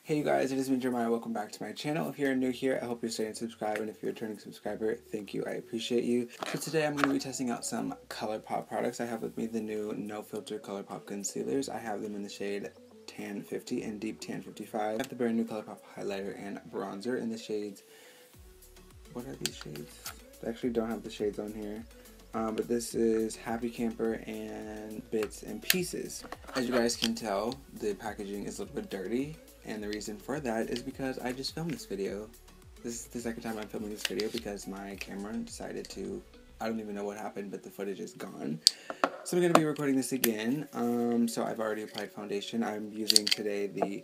Hey you guys, it is me Jeremiah. Welcome back to my channel. If you're new here, I hope you're staying subscribed, and if you're a returning subscriber, thank you. I appreciate you. So today I'm going to be testing out some Colourpop products. I have with me the new No Filter Colourpop concealers. I have them in the shade Tan 50 and Deep Tan 55. I have the brand new Colourpop highlighter and bronzer in the shades. What are these shades? I actually don't have the shades on here. But this is Happy Camper and Bits and Pieces. As you guys can tell, the packaging is a little bit dirty. And the reason for that is because I just filmed this video. This is the second time I'm filming this video because my camera decided to, I don't even know what happened, but the footage is gone. So I'm going to be recording this again. So I've already applied foundation. I'm using today the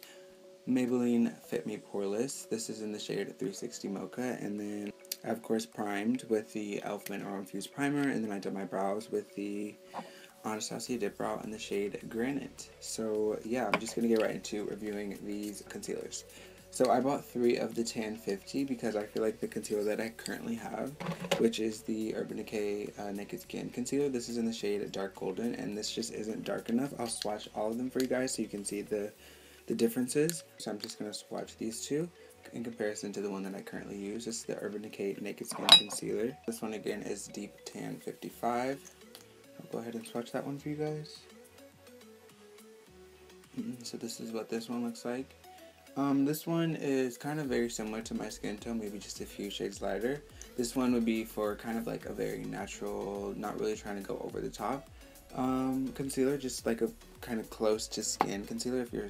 Maybelline Fit Me Poreless. This is in the shade 360 Mocha. And then I of course primed with the e.l.f. Mint Oil Infused Primer. And then I did my brows with the Anastasia Dip Brow in the shade Granite. So yeah, I'm just going to get right into reviewing these concealers. So I bought 3 of the Tan 50 because I feel like the concealer that I currently have, which is the Urban Decay Naked Skin Concealer, this is in the shade Dark Golden, and this just isn't dark enough. I'll swatch all of them for you guys so you can see the differences. So I'm just going to swatch these two in comparison to the one that I currently use. This is the Urban Decay Naked Skin Concealer. This one again is Deep Tan 55. I'll go ahead and swatch that one for you guys. So this is what this one looks like. This one is kind of very similar to my skin tone, maybe just a few shades lighter. This one would be for kind of like a very natural, not really trying to go over the top concealer, just like a kind of close to skin concealer if you're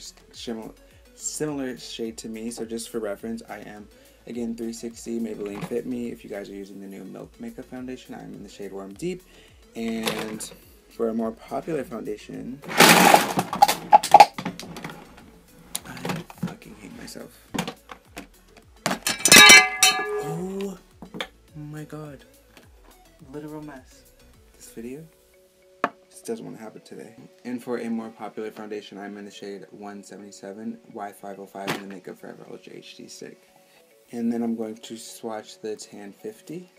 similar shade to me. So just for reference, I am again 360 Maybelline Fit Me. If you guys are using the new Milk Makeup Foundation, I'm in the shade Warm Deep. And for a more popular foundation, I fucking hate myself. Oh my god. Literal mess. This video just doesn't want to happen today. And for a more popular foundation, I'm in the shade 177 Y505 in the Makeup Forever Ultra HD Stick. And then I'm going to swatch the Tan 50.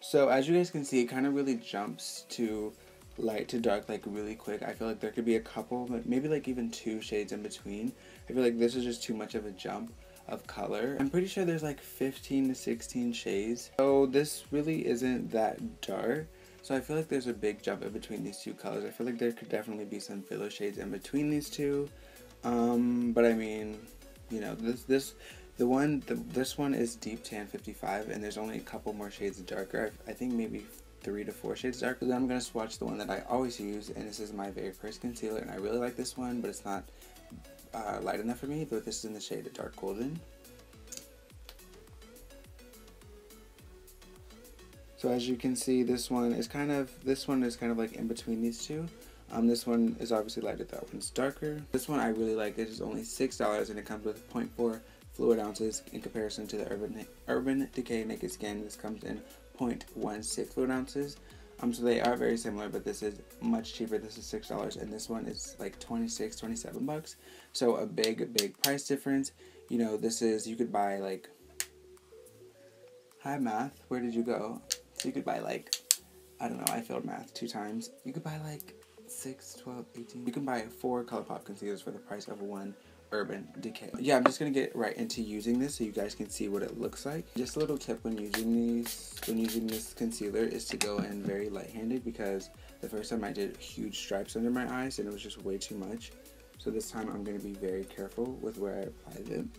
So as you guys can see, it kind of really jumps to light to dark like really quick. I feel like there could be a couple, maybe like even 2 shades in between. I feel like this is just too much of a jump of color. I'm pretty sure there's like 15 to 16 shades. So this really isn't that dark. So I feel like there's a big jump in between these two colors. I feel like there could definitely be some filler shades in between these two. But I mean, you know, this one is Deep Tan 55, and there's only a couple more shades darker. I think maybe 3 to 4 shades darker. Then I'm going to swatch the one that I always use, and this is my very first concealer, and I really like this one, but it's not light enough for me, but this is in the shade Dark Golden. So as you can see, this one is kind of like in between these two. This one is obviously lighter, that one's darker. This one I really like. It is only $6, and it comes with 0.4 fluid ounces in comparison to the Urban Decay Naked Skin. This comes in 0.16 fluid ounces. So they are very similar, but this is much cheaper. This is $6, and this one is like 26, 27 bucks. So a big price difference. You know, this is, you could buy like, hi math, where did you go? So you could buy like, I don't know, I failed math 2 times. You could buy like 6, 12, 18. You can buy 4 Colourpop concealers for the price of 1 Urban Decay. Yeah, I'm just gonna get right into using this so you guys can see what it looks like. Just a little tip when using this concealer is to go in very light-handed, because the first time I did huge stripes under my eyes and it was just way too much. So this time I'm gonna be very careful with where I apply them.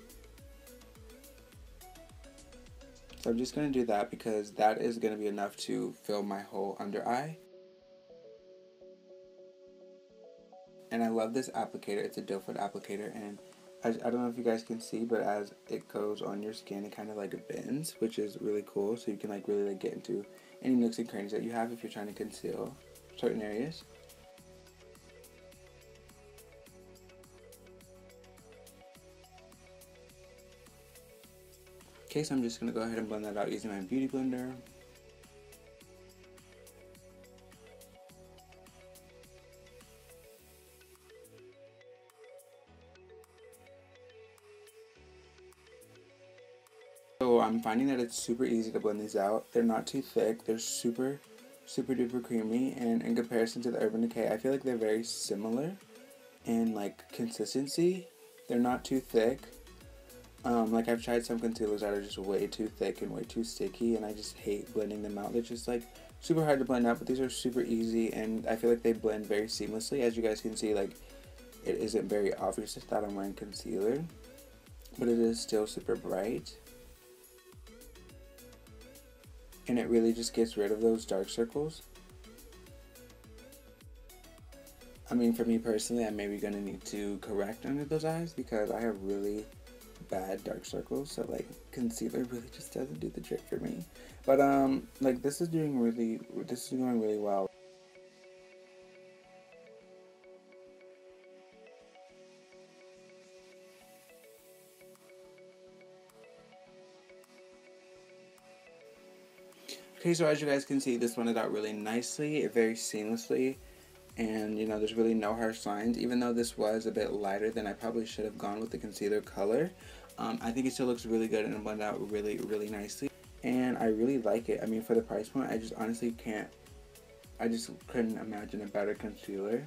So I'm just gonna do that because that is gonna be enough to fill my whole under eye. And I love this applicator. It's a doe foot applicator, and I don't know if you guys can see, but as it goes on your skin, it kind of like bends, which is really cool. So you can like really like get into any nooks and crannies that you have if you're trying to conceal certain areas. Okay, so I'm just gonna go ahead and blend that out using my beauty blender. So I'm finding that it's super easy to blend these out. They're not too thick. They're super duper creamy, and in comparison to the Urban Decay, I feel like they're very similar. in like consistency. They're not too thick. Like I've tried some concealers that are just way too thick and way too sticky, and I just hate blending them out. They're just like super hard to blend out, but these are super easy, and I feel like they blend very seamlessly. As you guys can see, like it isn't very obvious that I'm wearing concealer, but it is still super bright. And it really just gets rid of those dark circles. I mean, for me personally, I'm maybe gonna need to correct under those eyes because I have really bad dark circles, so like concealer really just doesn't do the trick for me. But like this is going really well. Okay, so as you guys can see, this blended out really nicely, very seamlessly, and you know, there's really no harsh lines. Even though this was a bit lighter than I probably should have gone with the concealer color, I think it still looks really good and blended out really, really nicely. And I really like it. I mean, for the price point, I just honestly couldn't imagine a better concealer.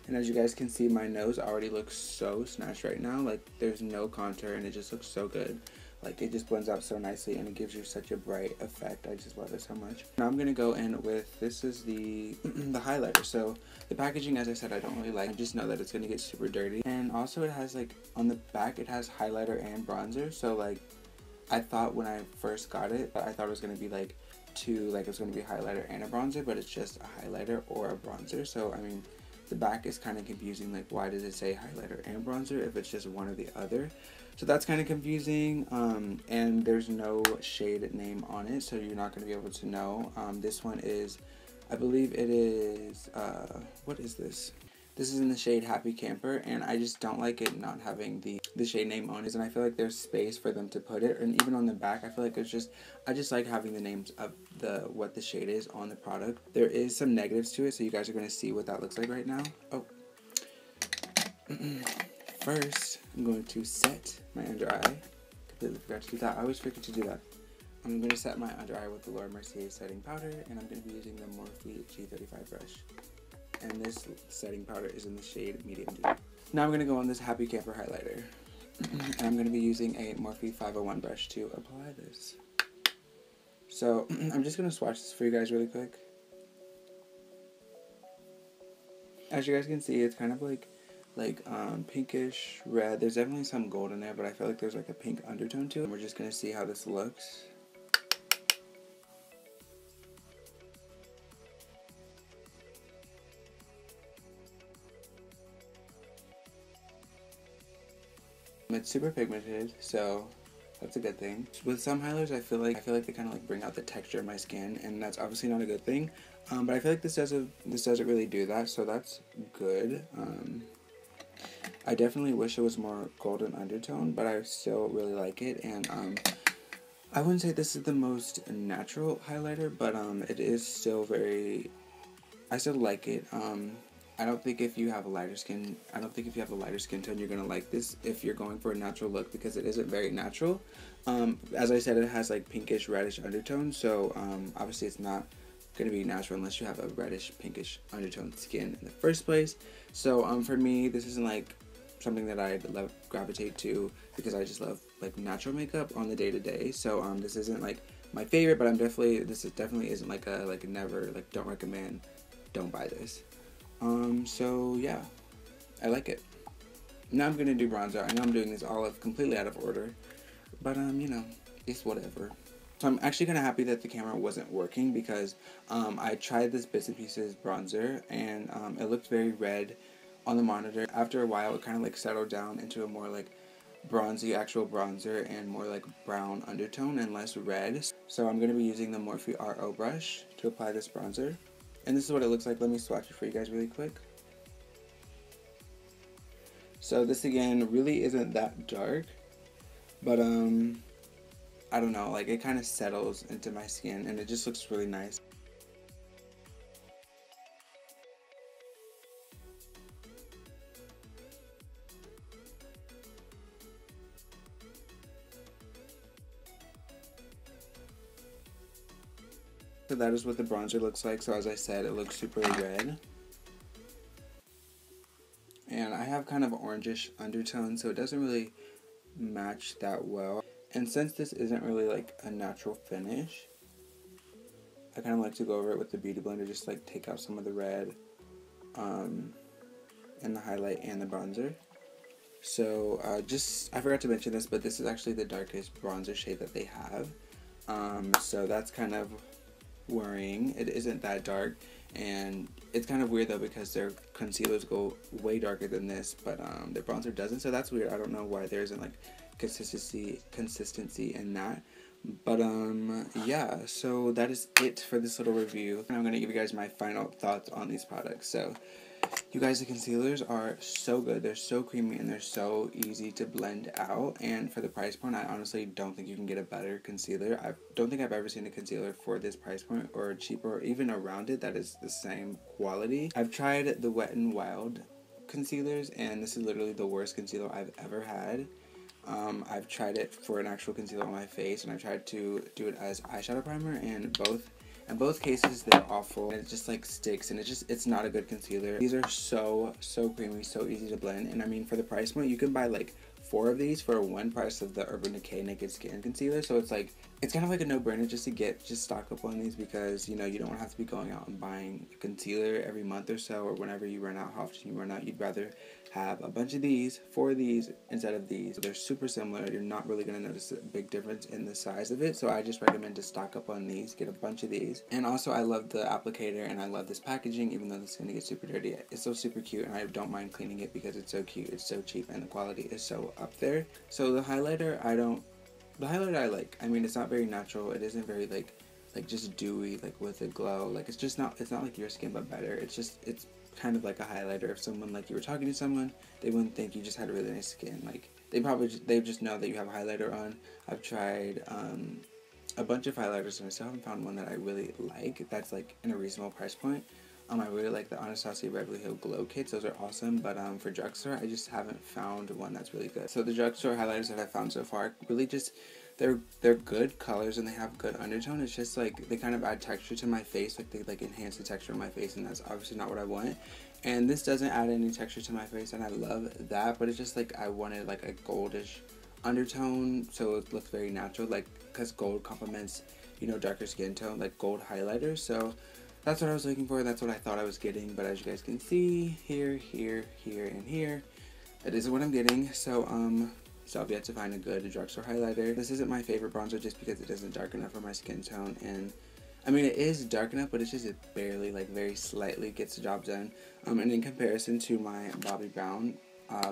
And as you guys can see, my nose already looks so snatched right now. Like, there's no contour and it just looks so good. Like, it just blends out so nicely and it gives you such a bright effect. I just love it so much. Now I'm going to go in with, this is the the highlighter. So the packaging, as I said, I don't really like. I just know that it's going to get super dirty. And also it has like, on the back it has highlighter and bronzer. So like, I thought when I first got it, I thought it was going to be like it was going to be a highlighter and a bronzer, but it's just a highlighter or a bronzer. So I mean, the back is kind of confusing, like why does it say highlighter and bronzer if it's just one or the other? So that's kind of confusing, and there's no shade name on it, so you're not going to be able to know. This one is, I believe it is, what is this? This is in the shade Happy Camper, and I just don't like it not having the shade name on it, and I feel like there's space for them to put it, and even on the back, I feel like I just like having the names of what the shade is on the product. There is some negatives to it, so you guys are going to see what that looks like right now. Oh. First, I'm going to set my under eye. Completely forgot to do that. I always forget to do that. I'm going to set my under eye with the Laura Mercier setting powder, and I'm going to be using the Morphe G35 brush. And this setting powder is in the shade Medium Deep. Now I'm going to go on this Happy Camper highlighter. And I'm going to be using a Morphe 501 brush to apply this. So I'm just going to swatch this for you guys really quick. As you guys can see, it's kind of like pinkish red. There's definitely some gold in there, but I feel like there's like a pink undertone to it. And we're just going to see how this looks. It's super pigmented, so that's a good thing. With some highlighters, I feel like they kind of like bring out the texture of my skin, and that's obviously not a good thing. But I feel like this doesn't really do that, so that's good. I definitely wish it was more golden undertone, but I still really like it. And I wouldn't say this is the most natural highlighter, but it is still very. I still like it. I don't think if you have a lighter skin tone, you're gonna like this if you're going for a natural look, because it isn't very natural. As I said, it has like pinkish reddish undertone, so obviously it's not gonna be natural unless you have a reddish pinkish undertone skin in the first place. So for me, this isn't like something that I'd gravitate to, because I just love like natural makeup on the day-to-day. So this isn't like my favorite, but this definitely isn't like a never, like, don't recommend, don't buy this. So yeah, I like it. Now I'm gonna do bronzer. I know I'm doing this all completely out of order, but you know, it's whatever. So I'm actually kind of happy that the camera wasn't working, because I tried this Bits and Pieces bronzer, and it looked very red on the monitor. After a while, it kind of like settled down into a more like bronzy actual bronzer and more like brown undertone and less red. So I'm going to be using the Morphe RO brush to apply this bronzer. And this is what it looks like. Let me swatch it for you guys really quick. So this again really isn't that dark, but I don't know, like it kind of settles into my skin and it just looks really nice. So that is what the bronzer looks like. So as I said, it looks super red. have kind of orangish undertone, so it doesn't really match that well. And since this isn't really like a natural finish, I kind of like to go over it with the Beauty Blender, just like take out some of the red and the highlight and the bronzer. So I forgot to mention this, but this is actually the darkest bronzer shade that they have. So that's kind of worrying. It isn't that dark, and it's kind of weird though because their concealers go way darker than this, but their bronzer doesn't. So that's weird. I don't know why there isn't like consistency in that. But yeah, so that is it for this little review. And I'm gonna give you guys my final thoughts on these products. So you guys, the concealers are so good. They're so creamy and they're so easy to blend out. And for the price point, I honestly don't think you can get a better concealer. I don't think I've ever seen a concealer for this price point or cheaper or even around it that is the same quality. I've tried the Wet n Wild concealers, and this is literally the worst concealer I've ever had. I've tried it for an actual concealer on my face, and I've tried to do it as eyeshadow primer, and in both cases they're awful. And it just like sticks, and it's not a good concealer. These are so creamy, so easy to blend, and I mean, for the price point, you can buy like 4 of these for one price of the Urban Decay Naked Skin Concealer. So it's kind of like a no-brainer just to stock up on these, because you know you don't want to have to be going out and buying a concealer every month or so, or whenever you run out, how often you run out. You'd rather have a bunch of these, 4 of these instead of these. They're super similar. You're not really going to notice a big difference in the size of it, so I just recommend to stock up on these, get a bunch of these. And also, I love the applicator, and I love this packaging, even though this is going to get super dirty. It's so super cute, and I don't mind cleaning it because it's so cute, it's so cheap, and the quality is so up there. So the highlighter, I like. I mean, it's not very natural. It isn't very like just dewy, like with a glow. Like it's not like your skin, but better. It's kind of like a highlighter. If someone, like, you were talking to someone, they wouldn't think you just had really nice skin. Like they just know that you have a highlighter on. I've tried a bunch of highlighters, and I still haven't found one that I really like that's like in a reasonable price point. I really like the Anastasia Beverly Hills Glow Kits. Those are awesome, but for drugstore, I just haven't found one that's really good. So the drugstore highlighters that I've found so far, really just, they're good colors and they have good undertone. It's just like, they kind of add texture to my face, like they like enhance the texture of my face, and that's obviously not what I want. And this doesn't add any texture to my face, and I love that, but it's just like, I wanted like a goldish undertone, so it looks very natural, like, because gold complements, you know, darker skin tone, like gold highlighters. So that's what I was looking for, that's what I thought I was getting, but as you guys can see, here, and here, it is what I'm getting. So I've yet to find a good drugstore highlighter. This isn't my favorite bronzer just because it isn't dark enough for my skin tone, and I mean, it is dark enough, but it's just, it barely, like, very slightly gets the job done. And in comparison to my Bobbi Brown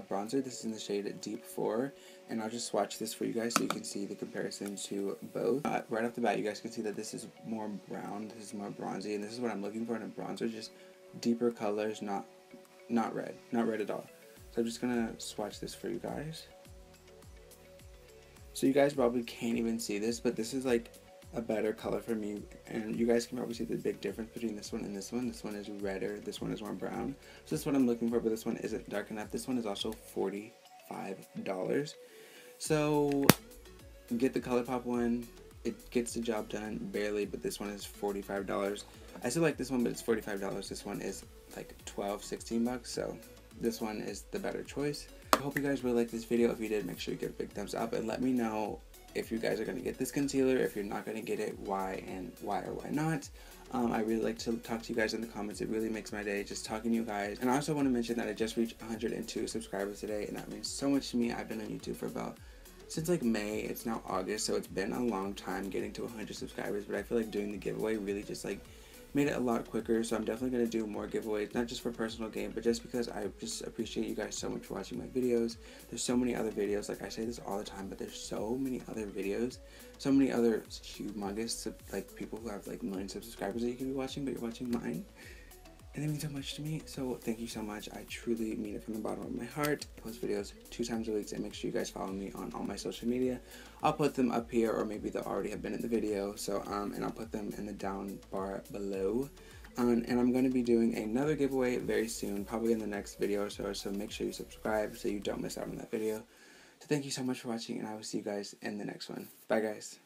bronzer, this is in the shade Deep 4, and I'll just swatch this for you guys so you can see the comparison to both. Right off the bat, you guys can see that this is more brown, this is more bronzy, and this is what I'm looking for in a bronzer, just deeper colors, not red at all. So I'm just gonna swatch this for you guys. So you guys probably can't even see this, but this is like a better color for me, and you guys can probably see the big difference between this one and this one. This one is redder, this one is more brown. So this is what I'm looking for, but this one isn't dark enough. This one is also $45. So get the Colourpop one. It gets the job done barely, but this one is $45. I still like this one, but it's $45. This one is like 12, 16 bucks. So this one is the better choice. I hope you guys really liked this video. If you did, make sure you give a big thumbs up and let me know if you guys are going to get this concealer, if you're not going to get it, why or why not. I really like to talk to you guys in the comments. It really makes my day just talking to you guys. And I also want to mention that I just reached 102 subscribers today, and that means so much to me. I've been on YouTube for since like May. It's now August, so it's been a long time getting to 100 subscribers, but I feel like doing the giveaway really just like made it a lot quicker. So I'm definitely going to do more giveaways, not just for personal gain, but just because I just appreciate you guys so much for watching my videos. There's so many other videos, like I say this all the time, but there's so many other videos, so many other humongous, like, people who have like millions of subscribers that you can be watching, but you're watching mine. And it means so much to me, so thank you so much. I truly mean it from the bottom of my heart. I post videos 2 times a week, and make sure you guys follow me on all my social media. I'll put them up here, or maybe they'll already have been in the video, so and I'll put them in the down bar below. And I'm going to be doing another giveaway very soon, probably in the next video or so make sure you subscribe so you don't miss out on that video. So thank you so much for watching, and I will see you guys in the next one. Bye, guys.